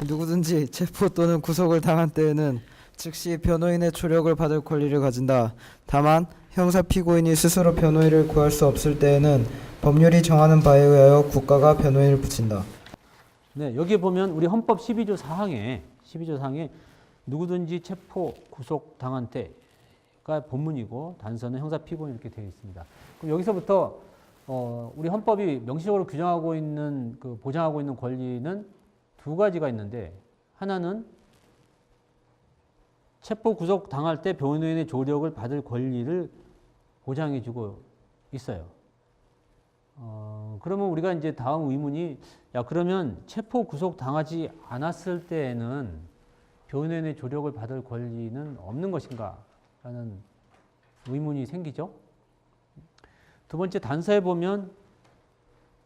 누구든지 체포 또는 구속을 당한 때에는 즉시 변호인의 조력을 받을 권리를 가진다. 다만 형사 피고인이 스스로 변호인을 구할 수 없을 때에는 법률이 정하는 바에 의하여 국가가 변호인을 붙인다. 네, 여기 보면 우리 헌법 12조 4항에 누구든지 체포, 구속 당한 때가 본문이고 단서는 형사 피고인 이렇게 되어 있습니다. 그럼 여기서부터 우리 헌법이 명시적으로 규정하고 있는 보장하고 있는 권리는 두 가지가 있는데 하나는 체포, 구속 당할 때 변호인의 조력을 받을 권리를 보장해주고 있어요. 그러면 우리가 이제 다음 의문이 그러면 체포, 구속 당하지 않았을 때에는 변호인의 조력을 받을 권리는 없는 것인가? 라는 의문이 생기죠. 두 번째 단서에 보면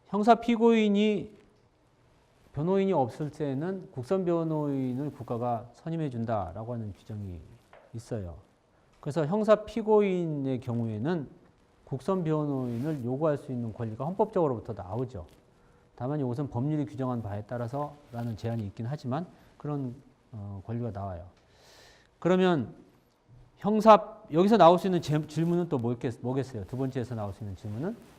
형사 피고인이 변호인이 없을 때는 국선 변호인을 국가가 선임해 준다라고 하는 규정이 있어요. 그래서 형사 피고인의 경우에는 국선 변호인을 요구할 수 있는 권리가 헌법적으로부터 나오죠. 다만 이것은 법률이 규정한 바에 따라서라는 제한이 있긴 하지만 그런 권리가 나와요. 그러면 여기서 나올 수 있는 질문은 또 뭐겠어요? 두 번째에서 나올 수 있는 질문은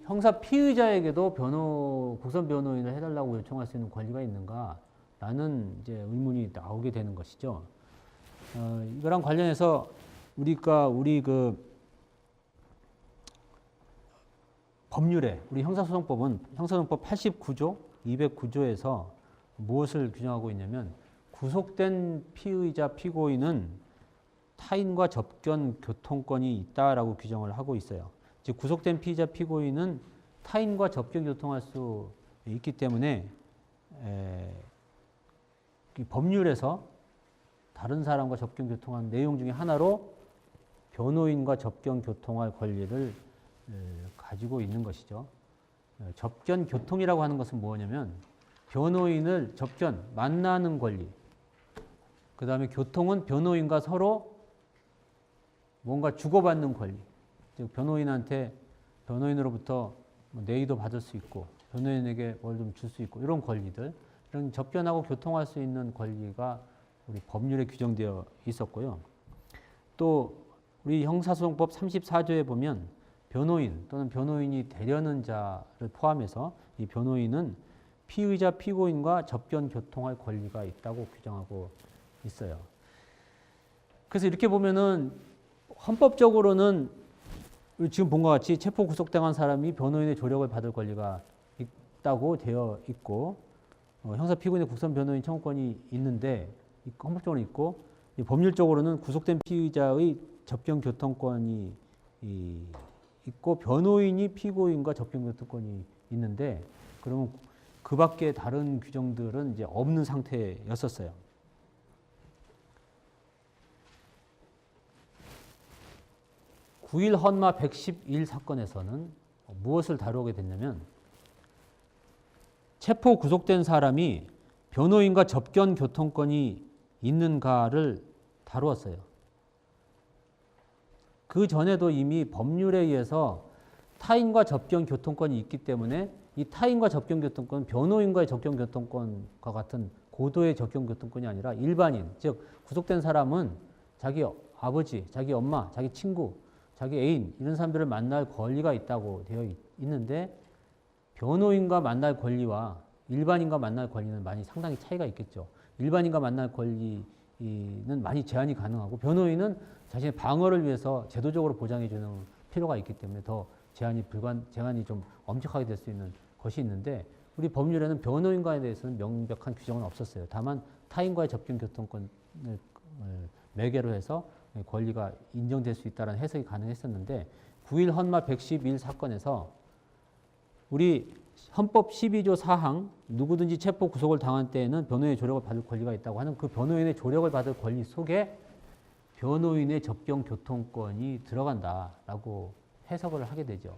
형사 피의자에게도 국선 변호인을 해달라고 요청할 수 있는 권리가 있는가? 라는 이제 의문이 나오게 되는 것이죠. 이거랑 관련해서 우리 법률에 우리 형사소송법 89조, 209조에서 무엇을 규정하고 있냐면 구속된 피의자 피고인은 타인과 접견 교통권이 있다라고 규정을 하고 있어요. 즉 구속된 피의자 피고인은 타인과 접견 교통할 수 있기 때문에 이 법률에서 다른 사람과 접견 교통한 내용 중에 하나로 변호인과 접견 교통할 권리를 가지고 있는 것이죠. 접견 교통이라고 하는 것은 뭐냐면 변호인을 만나는 권리. 그 다음에 교통은 변호인과 서로 뭔가 주고받는 권리. 즉 변호인으로부터 내의도 받을 수 있고 변호인에게 뭘 좀 줄 수 있고 이런 권리들, 이런 접견하고 교통할 수 있는 권리가 우리 법률에 규정되어 있었고요. 또 우리 형사소송법 34조에 보면 변호인 또는 변호인이 되려는 자를 포함해서 이 변호인은 피의자 피고인과 접견 교통할 권리가 있다고 규정하고 있어요. 그래서 이렇게 보면은 헌법적으로는 지금 본 것 같이 체포 구속당한 사람이 변호인의 조력을 받을 권리가 있다고 되어 있고 형사 피고인의 국선 변호인 청구권이 있는데 헌법적으로 있고 법률적으로는 구속된 피의자의 접견 교통권이 있고 변호인이 피고인과 접견 교통권이 있는데 그러면 그 밖에 다른 규정들은 이제 없는 상태였었어요. (9.1) 헌마 111 사건에서는 무엇을 다루게 됐냐면 체포 구속된 사람이 변호인과 접견 교통권이 있는가를 다루었어요. 그 전에도 이미 법률에 의해서 타인과 접견 교통권이 있기 때문에 이 타인과 접견 교통권은 변호인과의 접견 교통권과 같은 고도의 접견 교통권이 아니라 일반인, 즉 구속된 사람은 자기 아버지, 자기 엄마, 자기 친구, 자기 애인 이런 사람들을 만날 권리가 있다고 되어 있는데 변호인과 만날 권리와 일반인과 만날 권리는 많이 상당히 차이가 있겠죠. 일반인과 만날 권리는 많이 제한이 가능하고 변호인은 자신의 방어를 위해서 제도적으로 보장해 주는 필요가 있기 때문에 더 제한이 좀 엄격하게 될 수 있는 것이 있는데 우리 법률에는 변호인과에 대해서는 명백한 규정은 없었어요. 다만 타인과의 접견 교통권을 매개로 해서 권리가 인정될 수 있다는 해석이 가능했었는데 9.1 헌마 111 사건에서 우리 헌법 12조 4항 누구든지 체포 구속을 당한 때에는 변호인의 조력을 받을 권리가 있다고 하는 그 변호인의 조력을 받을 권리 속에 변호인의 접견 교통권이 들어간다라고 해석을 하게 되죠.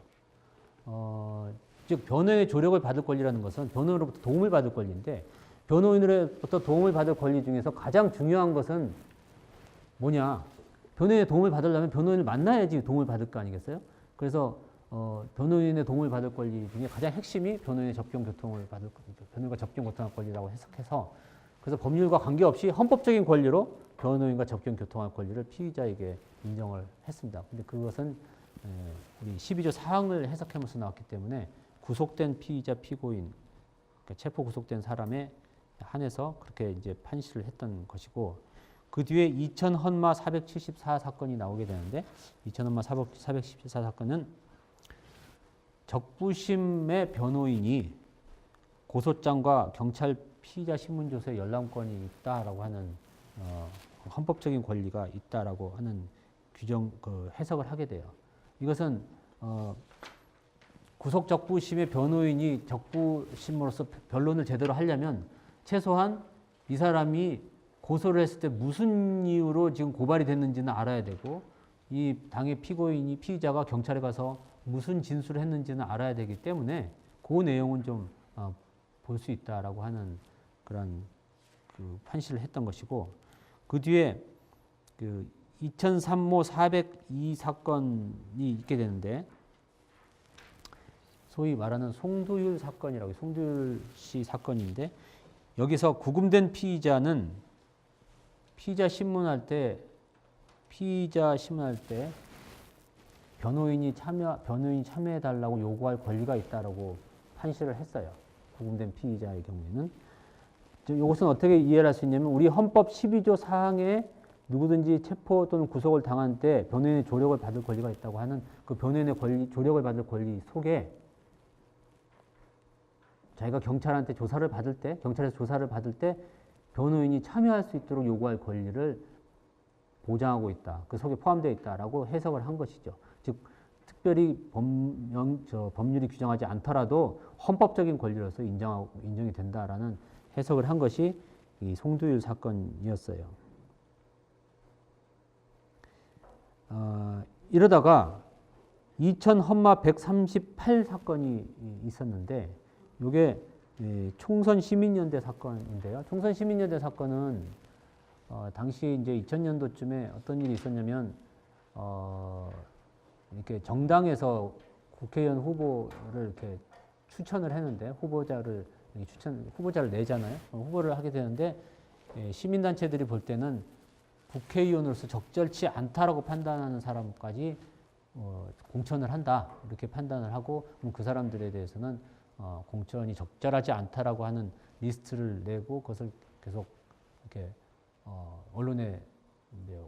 즉 변호인의 조력을 받을 권리라는 것은 변호인으로부터 도움을 받을 권리인데 변호인으로부터 도움을 받을 권리 중에서 가장 중요한 것은 뭐냐? 변호인의 도움을 받으려면 변호인을 만나야지 도움을 받을 거 아니겠어요? 그래서 변호인의 도움을 받을 권리 중에 가장 핵심이 변호인의 접견 교통을 받을 변호인과 접견 교통할 권리라고 해석해서 그래서 법률과 관계없이 헌법적인 권리로 변호인과 접견 교통할 권리를 피의자에게 인정을 했습니다. 근데 그것은 우리 12조 4항을 해석하면서 나왔기 때문에 구속된 피의자 피고인 그러니까 체포 구속된 사람에 한해서 그렇게 이제 판시를 했던 것이고 그 뒤에 2000 헌마 474 사건이 나오게 되는데 2000 헌마 474 사건은 적부심의 변호인이 고소장과 경찰 피의자 신문조서에 열람권이 있다라고 하는 헌법적인 권리가 있다라고 하는 규정 해석을 하게 돼요. 이것은 구속 적부심의 변호인이 적부심으로서 변론을 제대로 하려면 최소한 이 사람이 고소를 했을 때 무슨 이유로 지금 고발이 됐는지는 알아야 되고 이 당의 피고인이 피의자가 경찰에 가서 무슨 진술을 했는지는 알아야 되기 때문에 그 내용은 좀 볼 수 있다라고 하는 그런 그 판시를 했던 것이고 그 뒤에 그 2003모 402 사건이 있게 되는데 소위 말하는 송두율 사건이라고 송두율 씨 사건인데 여기서 구금된 피의자는 피의자 신문할 때 변호인이 참여해 달라고 요구할 권리가 있다라고 판시를 했어요. 구금된 피의자의 경우에는 이것은 어떻게 이해를 할 수 있냐면 우리 헌법 12조 4항에 누구든지 체포 또는 구속을 당한 때 변호인의 조력을 받을 권리가 있다고 하는 그 변호인의 권리, 조력을 받을 권리 속에 자기가 경찰한테 조사를 받을 때, 경찰에서 조사를 받을 때 변호인이 참여할 수 있도록 요구할 권리를 보장하고 있다. 그 속에 포함되어 있다라고 해석을 한 것이죠. 즉 특별히 법률이 규정하지 않더라도 헌법적인 권리로서 인정이 된다라는 해석을 한 것이 이 송두율 사건이었어요. 이러다가 2000 헌마 138 사건이 있었는데 이게 총선 시민연대 사건인데요. 총선 시민연대 사건은 당시 이제 2000년도쯤에 어떤 일이 있었냐면 이렇게 정당에서 국회의원 후보를 이렇게 추천을 했는데 후보자를 내잖아요. 후보를 하게 되는데 시민단체들이 볼 때는 국회의원으로서 적절치 않다라고 판단하는 사람까지 공천을 한다 이렇게 판단을 하고 그럼 그 사람들에 대해서는 공천이 적절하지 않다라고 하는 리스트를 내고 그것을 계속 이렇게 언론에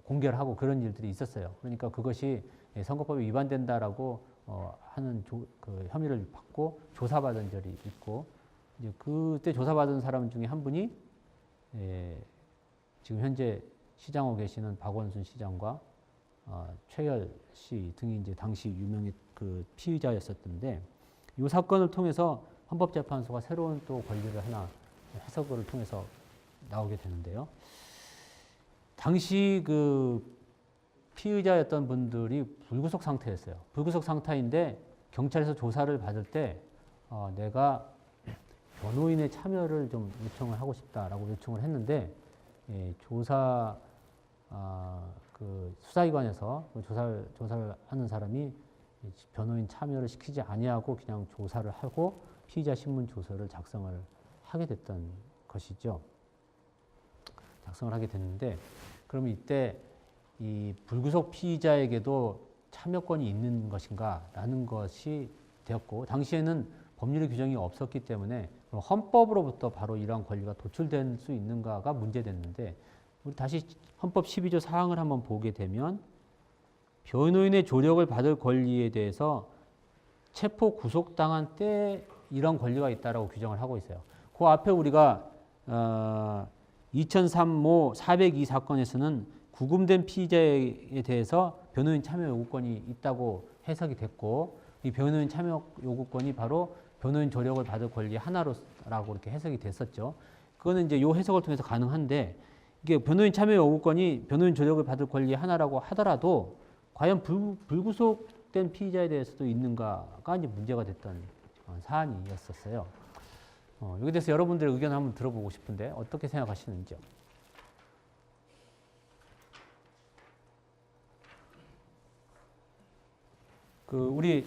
공개를 하고 그런 일들이 있었어요. 그러니까 그것이 선거법에 위반된다라고 하는 그 혐의를 받고 조사받은 적이 있고 이제 그때 조사받은 사람 중에 한 분이 지금 현재 시장하고 계시는 박원순 시장과 최열 씨 등이 이제 당시 유명한 그 피의자였었던데 이 사건을 통해서 헌법재판소가 새로운 또 권리를 하나 해석을 통해서 나오게 되는데요. 당시 그 피의자였던 분들이 불구속 상태였어요. 불구속 상태인데 경찰에서 조사를 받을 때 내가 변호인의 참여를 좀 요청을 하고 싶다라고 요청을 했는데 조사 그 수사기관에서 조사를 하는 사람이 변호인 참여를 시키지 아니하고 그냥 조사를 하고 피의자 신문 조서를 작성을 하게 됐던 것이죠. 작성을 하게 됐는데 그러면 이때 이 불구속 피의자에게도 참여권이 있는 것인가라는 것이 되었고 당시에는 법률의 규정이 없었기 때문에 헌법으로부터 바로 이러한 권리가 도출될 수 있는가가 문제됐는데 우리 다시 헌법 12조 4항을 한번 보게 되면 변호인의 조력을 받을 권리에 대해서 체포 구속당한 때 이런 권리가 있다라고 규정을 하고 있어요. 그 앞에 우리가 2003모 402 사건에서는 구금된 피의자에 대해서 변호인 참여 요구권이 있다고 해석이 됐고 이 변호인 참여 요구권이 바로 변호인 조력을 받을 권리 하나로라고 이렇게 해석이 됐었죠. 그거는 이제 요 해석을 통해서 가능한데 이게 변호인 참여 요구권이 변호인 조력을 받을 권리 하나라고 하더라도 과연 불구속된 피의자에 대해서도 있는가가 이제 문제가 됐던 사안이었었어요. 여기에 대해서 여러분들의 의견을 한번 들어보고 싶은데 어떻게 생각하시는지요? 우리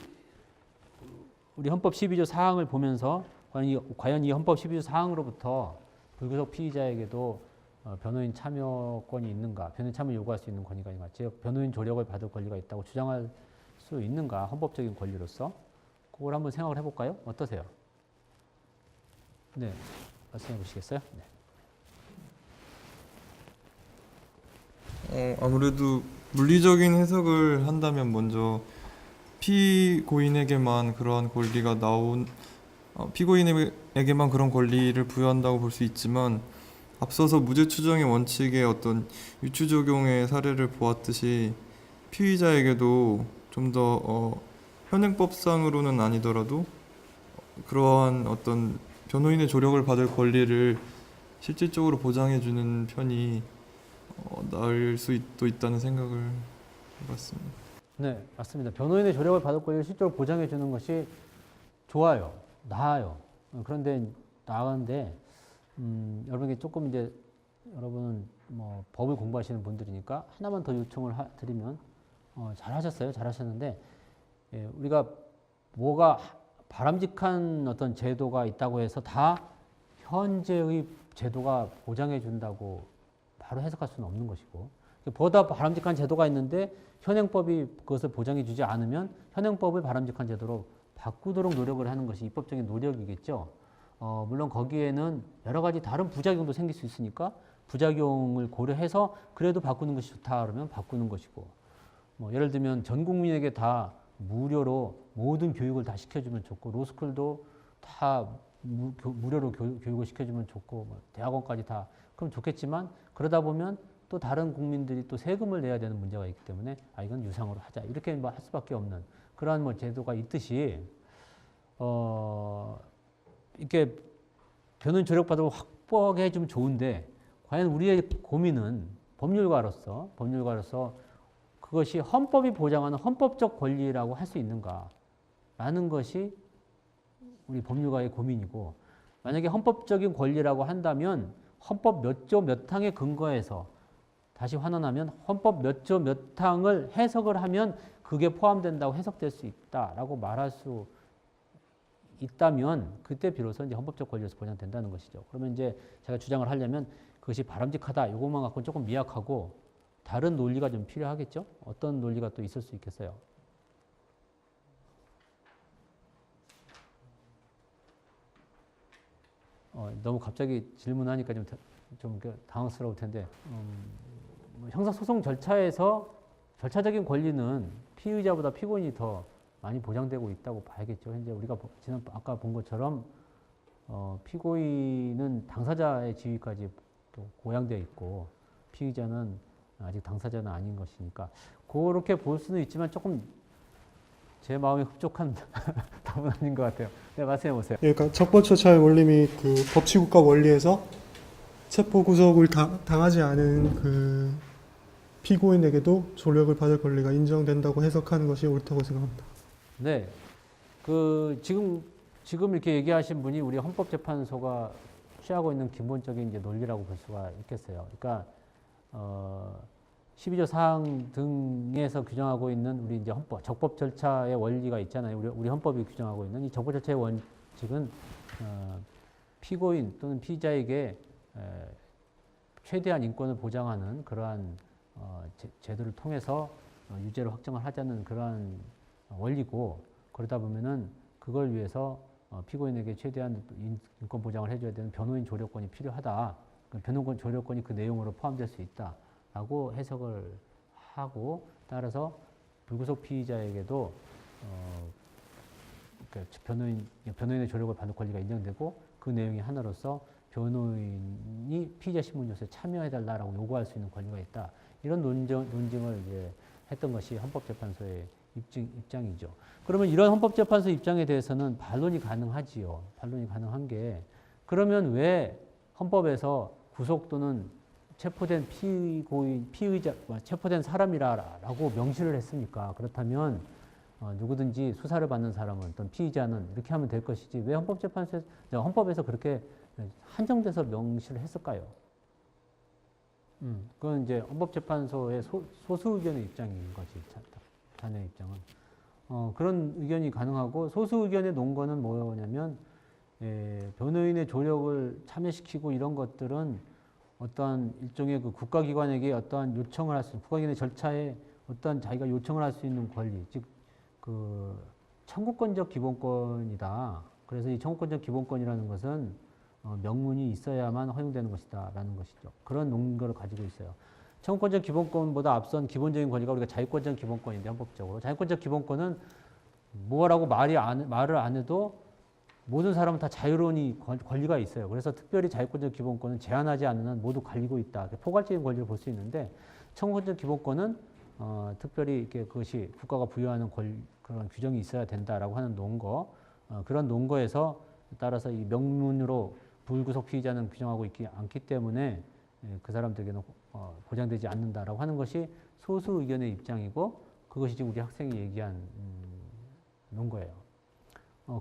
우리 헌법 12조 사항을 보면서 과연 이 헌법 12조 사항으로부터 불구속 피의자에게도 변호인 참여권이 있는가, 변호인 참여 요구할 수 있는 권리가 있는가, 즉 변호인 조력을 받을 권리가 있다고 주장할 수 있는가, 헌법적인 권리로서 그걸 한번 생각을 해볼까요? 어떠세요? 네, 말씀해 보시겠어요? 네. 아무래도 물리적인 해석을 한다면 먼저 피고인에게만 그러한 권리가 피고인에게만 그런 권리를 부여한다고 볼 수 있지만 앞서서 무죄 추정의 원칙의 어떤 유추 적용의 사례를 보았듯이 피의자에게도 좀 더 현행법상으로는 아니더라도 그러한 어떤 변호인의 조력을 받을 권리를 실질적으로 보장해주는 편이 나을 수도 있다는 생각을 해봤습니다. 네, 맞습니다. 변호인의 조력을 받을 권리를 실제로 보장해 주는 것이 좋아요, 나아요. 그런데 나은데 여러분께 조금 이제 여러분은 뭐 법을 공부하시는 분들이니까 하나만 더 요청을 드리면 잘하셨어요, 잘하셨는데 우리가 뭐가 바람직한 어떤 제도가 있다고 해서 다 현재의 제도가 보장해 준다고 바로 해석할 수는 없는 것이고, 보다 바람직한 제도가 있는데 현행법이 그것을 보장해 주지 않으면 현행법을 바람직한 제도로 바꾸도록 노력을 하는 것이 입법적인 노력이겠죠. 물론 거기에는 여러 가지 다른 부작용도 생길 수 있으니까 부작용을 고려해서 그래도 바꾸는 것이 좋다 그러면 바꾸는 것이고, 뭐 예를 들면 전 국민에게 다 무료로 모든 교육을 다 시켜주면 좋고, 로스쿨도 다 무료로 교육을 시켜주면 좋고, 뭐 대학원까지 다 그럼 좋겠지만, 그러다 보면 또 다른 국민들이 또 세금을 내야 되는 문제가 있기 때문에 이건 유상으로 하자 이렇게 뭐 할 수밖에 없는 그러한 뭐 제도가 있듯이 이렇게 변호인 조력받으고 확보하게 해주면 좋은데, 과연 우리의 고민은 법률가로서 그것이 헌법이 보장하는 헌법적 권리라고 할 수 있는가라는 것이 우리 법률가의 고민이고, 만약에 헌법적인 권리라고 한다면 헌법 몇 조 몇 항에 근거해서, 다시 환원하면 헌법 몇 조 몇 항을 해석을 하면 그게 포함된다고 해석될 수 있다라고 말할 수 있다면 그때 비로소 이제 헌법적 권리에서 보장된다는 것이죠. 그러면 이제 제가 주장을 하려면 그것이 바람직하다 이것만 갖고는 조금 미약하고 다른 논리가 좀 필요하겠죠. 어떤 논리가 또 있을 수 있겠어요. 너무 갑자기 질문하니까 좀 당황스러울 텐데, 형사소송 절차에서 절차적인 권리는 피의자보다 피고인이 더 많이 보장되고 있다고 봐야겠죠. 현재 우리가 아까 본 것처럼 피고인은 당사자의 지위까지 또 고양되어 있고 피의자는 아직 당사자는 아닌 것이니까 그렇게 볼 수는 있지만 조금 제 마음에 흡족한 답은 아닌 것 같아요. 네, 말씀해 보세요. 예, 그러니까 적법처차의 원리 및 그 법치국가 원리에서 체포 구속을 당하지 않은 그 피고인에게도 조력을 받을 권리가 인정된다고 해석하는 것이 옳다고 생각합니다. 네, 지금 이렇게 얘기하신 분이 우리 헌법재판소가 취하고 있는 기본적인 이제 논리라고 볼 수가 있겠어요. 그러니까 12조 사항 등에서 규정하고 있는 우리 이제 적법 절차의 원리가 있잖아요. 우리 헌법이 규정하고 있는 이 적법 절차의 원칙은 피고인 또는 피의자에게 최대한 인권을 보장하는 그러한 제도를 통해서 유죄를 확정을 하자는 그러한 원리고, 그러다 보면은 그걸 위해서 피고인에게 최대한 인권 보장을 해줘야 되는 변호인 조력권이 필요하다. 변호인 조력권이 그 내용으로 포함될 수 있다라고 해석을 하고, 따라서 불구속 피의자에게도 변호인의 조력을 받을 권리가 인정되고, 그 내용이 하나로서 변호인이 피의자 신문 조사에 참여해달라고 요구할 수 있는 권리가 있다. 이런 논증을 이제 했던 것이 헌법재판소의 입장이죠. 그러면 이런 헌법재판소 입장에 대해서는 반론이 가능하지요. 반론이 가능한 게, 그러면 왜 헌법에서 구속 또는 체포된 피의자, 체포된 사람이라고 명시를 했습니까? 그렇다면 누구든지 수사를 받는 사람은 또는 피의자는 이렇게 하면 될 것이지 왜 헌법에서 그렇게 한정돼서 명시를 했을까요? 그건 이제 헌법재판소의 소수 의견의 입장인 거지, 자네 입장은. 그런 의견이 가능하고 소수 의견에 놓은 거는 뭐냐면 변호인의 조력을 참여시키고 이런 것들은 어떠한 일종의 그 국가기관에게 어떠한 요청을 할 수 있는 국가기관의 절차에 어떠한 자기가 요청을 할 수 있는 권리, 즉 그 청구권적 기본권이다. 그래서 이 청구권적 기본권이라는 것은 명문이 있어야만 허용되는 것이다라는 것이죠. 그런 논거를 가지고 있어요. 청구권적 기본권보다 앞선 기본적인 권리가 우리가 자유권적 기본권인데 헌법적으로 자유권적 기본권은 뭐라고 말을 안 해도 모든 사람은 다 자유로운 권리가 있어요. 그래서 특별히 자유권적 기본권은 제한하지 않는 한 모두 가지고 있다. 포괄적인 권리를 볼 수 있는데 청구권적 기본권은 특별히 이렇게 그것이 국가가 부여하는 그런 규정이 있어야 된다라고 하는 논거, 그런 논거에서 따라서 이 명문으로 불구속 피의자는 규정하고 있지 않기 때문에 그 사람들에게는 보장되지 않는다라고 하는 것이 소수 의견의 입장이고 그것이 지금 우리 학생이 얘기한 논거예요.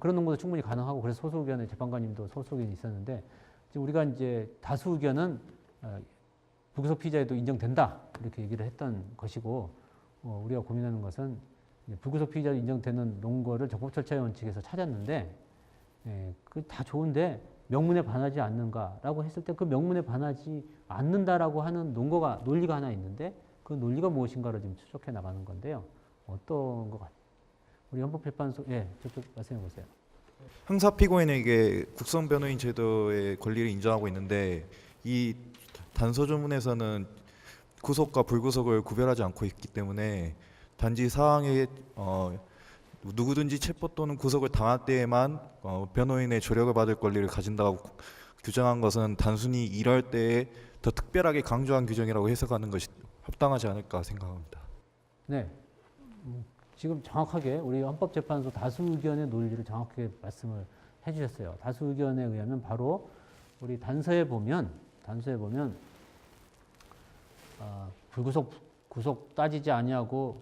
그런 논거도 충분히 가능하고 그래서 소수 의견의 재판관님도 소수 의견이 있었는데 지금 우리가 이제 다수 의견은 불구속 피의자에도 인정된다 이렇게 얘기를 했던 것이고 우리가 고민하는 것은 불구속 피의자로 인정되는 논거를 적법 절차의 원칙에서 찾았는데 그 다 좋은데 명문에 반하지 않는가라고 했을 때 그 명문에 반하지 않는다라고 하는 논리가 하나 있는데 그 논리가 무엇인가를 지금 추적해 나가는 건데요. 어떤 것 같아요? 우리 헌법재판소 저쪽 말씀해 보세요. 형사 피고인에게 국선 변호인 제도의 권리를 인정하고 있는데 이 단서조문에서는 구속과 불구속을 구별하지 않고 있기 때문에 단지 사항에 누구든지 체포 또는 구속을 당할 때에만 변호인의 조력을 받을 권리를 가진다고 규정한 것은 단순히 이럴 때에 더 특별하게 강조한 규정이라고 해석하는 것이 합당하지 않을까 생각합니다. 네, 지금 정확하게 우리 헌법재판소 다수 의견의 논리를 정확하게 말씀을 해주셨어요. 다수 의견에 의하면 바로 우리 단서에 보면 구속 따지지 아니하고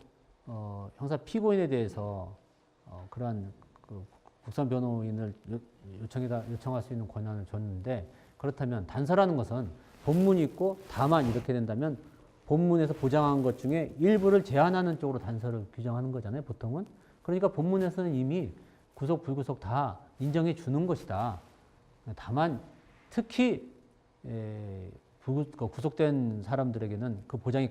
형사 피고인에 대해서 그러한 그 국선 변호인을 요청할 수 있는 권한을 줬는데 그렇다면 단서라는 것은 본문이 있고 다만 이렇게 된다면 본문에서 보장한 것 중에 일부를 제한하는 쪽으로 단서를 규정하는 거잖아요, 보통은. 그러니까 본문에서는 이미 구속, 불구속 다 인정해 주는 것이다. 다만 특히 구속된 사람들에게는 그 보장이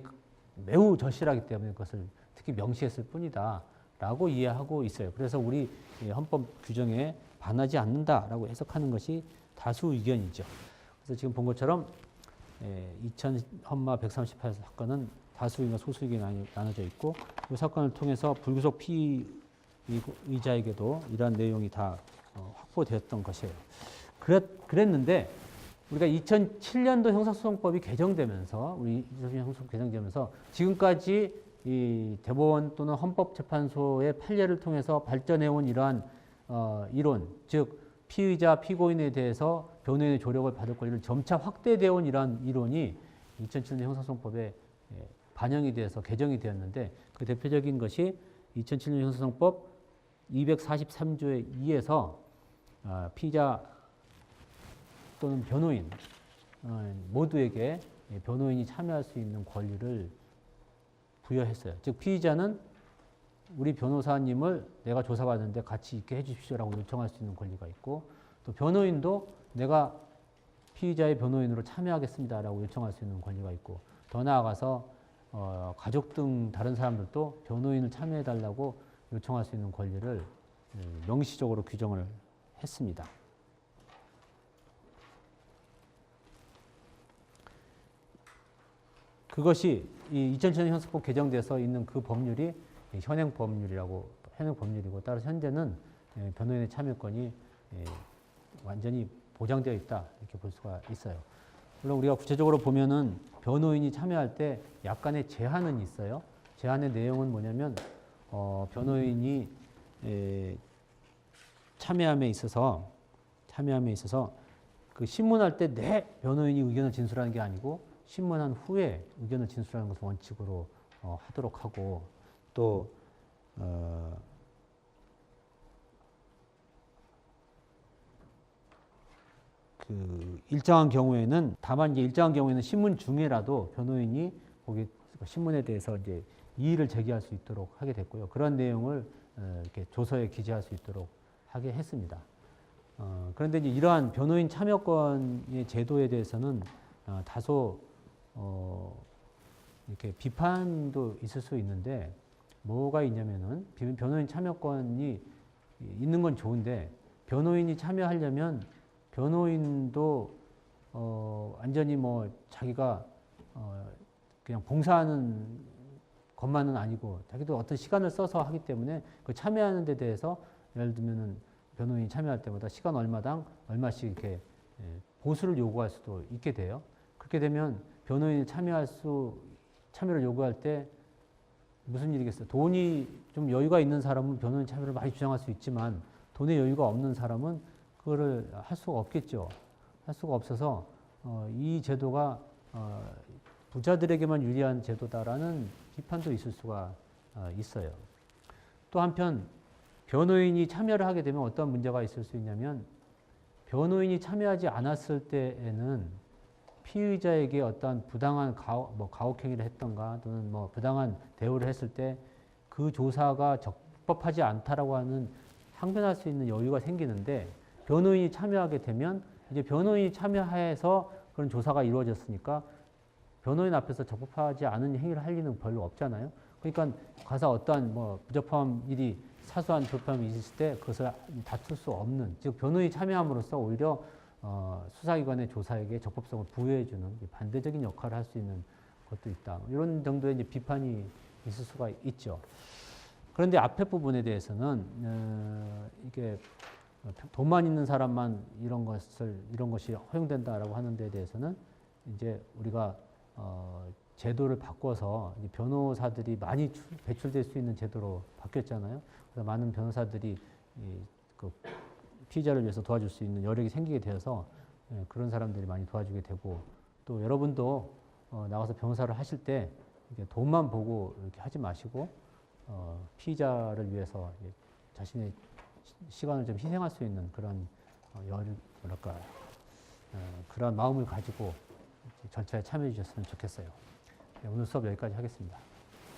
매우 절실하기 때문에 그것을 특히 명시했을 뿐이다. 라고 이해하고 있어요. 그래서 우리 헌법 규정에 반하지 않는다라고 해석하는 것이 다수 의견이죠. 그래서 지금 본 것처럼 2000 헌마 138 사건은 다수 의견과 소수 의견이 나눠져 있고 이 사건을 통해서 불구속 피의자에게도 이러한 내용이 다 확보되었던 것이에요. 그랬는데 우리가 2007년도 형사소송법이 개정되면서 지금까지 이 대법원 또는 헌법재판소의 판례를 통해서 발전해온 이러한 이론, 즉 피의자, 피고인에 대해서 변호인의 조력을 받을 권리를 점차 확대되어 온 이러한 이론이 2007년 형사소송법에 반영이 돼서 개정이 되었는데 그 대표적인 것이 2007년 형사소송법 243조의 2에서 피의자 또는 변호인 모두에게 변호인이 참여할 수 있는 권리를 부여했어요. 즉 피의자는 우리 변호사님을 내가 조사받는데 같이 있게 해주십시오라고 요청할 수 있는 권리가 있고 또 변호인도 내가 피의자의 변호인으로 참여하겠습니다라고 요청할 수 있는 권리가 있고 더 나아가서 가족 등 다른 사람들도 변호인을 참여해달라고 요청할 수 있는 권리를 명시적으로 규정을 했습니다. 그것이 이 2007년 형사법 개정돼서 있는 그 법률이 현행 법률이고 따라서 현재는 변호인의 참여권이 완전히 보장되어 있다 이렇게 볼 수가 있어요. 물론 우리가 구체적으로 보면은 변호인이 참여할 때 약간의 제한은 있어요. 제한의 내용은 뭐냐면 변호인이 참여함에 있어서 그 신문할 때 내 변호인이 의견을 진술하는 게 아니고 신문한 후에 의견을 진술하는 것을 원칙으로 하도록 하고 또 그 일정한 경우에는 신문 중에라도 변호인이 거기 신문에 대해서 이제 이의를 제기할 수 있도록 하게 됐고요. 그런 내용을 이렇게 조서에 기재할 수 있도록 하게 했습니다. 그런데 이제 이러한 변호인 참여권의 제도에 대해서는 다소 이렇게 비판도 있을 수 있는데 뭐가 있냐면은 변호인 참여권이 있는 건 좋은데 변호인이 참여하려면 변호인도 완전히 뭐 자기가 그냥 봉사하는 것만은 아니고 자기도 어떤 시간을 써서 하기 때문에 그 참여하는 데 대해서 예를 들면은 변호인이 참여할 때마다 시간 얼마당 얼마씩 이렇게 보수를 요구할 수도 있게 돼요. 그렇게 되면 변호인이 참여를 요구할 때 무슨 일이겠어요? 돈이 좀 여유가 있는 사람은 변호인 참여를 많이 주장할 수 있지만 돈에 여유가 없는 사람은 그거를 할 수가 없겠죠. 할 수가 없어서 이 제도가 부자들에게만 유리한 제도다라는 비판도 있을 수가 있어요. 또 한편 변호인이 참여를 하게 되면 어떤 문제가 있을 수 있냐면 변호인이 참여하지 않았을 때에는 피의자에게 어떤 부당한 가혹행위를 했던가 또는 뭐 부당한 대우를 했을 때 그 조사가 적법하지 않다라고 하는 항변할 수 있는 여유가 생기는데 변호인이 참여하게 되면 이제 변호인이 참여해서 그런 조사가 이루어졌으니까 변호인 앞에서 적법하지 않은 행위를 할 리는 별로 없잖아요. 그러니까 가서 어떠한 뭐 부적합한 일이 사소한 불법함이 있을 때 그것을 다툴 수 없는, 즉 변호인이 참여함으로써 오히려 수사기관의 조사에게 적법성을 부여해주는 반대적인 역할을 할 수 있는 것도 있다. 이런 정도의 이제 비판이 있을 수가 있죠. 그런데 앞에 부분에 대해서는 이게 돈만 있는 사람만 이런 것이 허용된다라고 하는 데 대해서는 이제 우리가 제도를 바꿔서 변호사들이 많이 배출될 수 있는 제도로 바뀌었잖아요. 그래서 많은 변호사들이 그 피의자를 위해서 도와줄 수 있는 여력이 생기게 되어서 그런 사람들이 많이 도와주게 되고 또 여러분도 나가서 변호사를 하실 때 돈만 보고 이렇게 하지 마시고 피의자를 위해서 자신의 시간을 좀 희생할 수 있는 그런 그런 마음을 가지고 절차에 참여해 주셨으면 좋겠어요. 오늘 수업 여기까지 하겠습니다.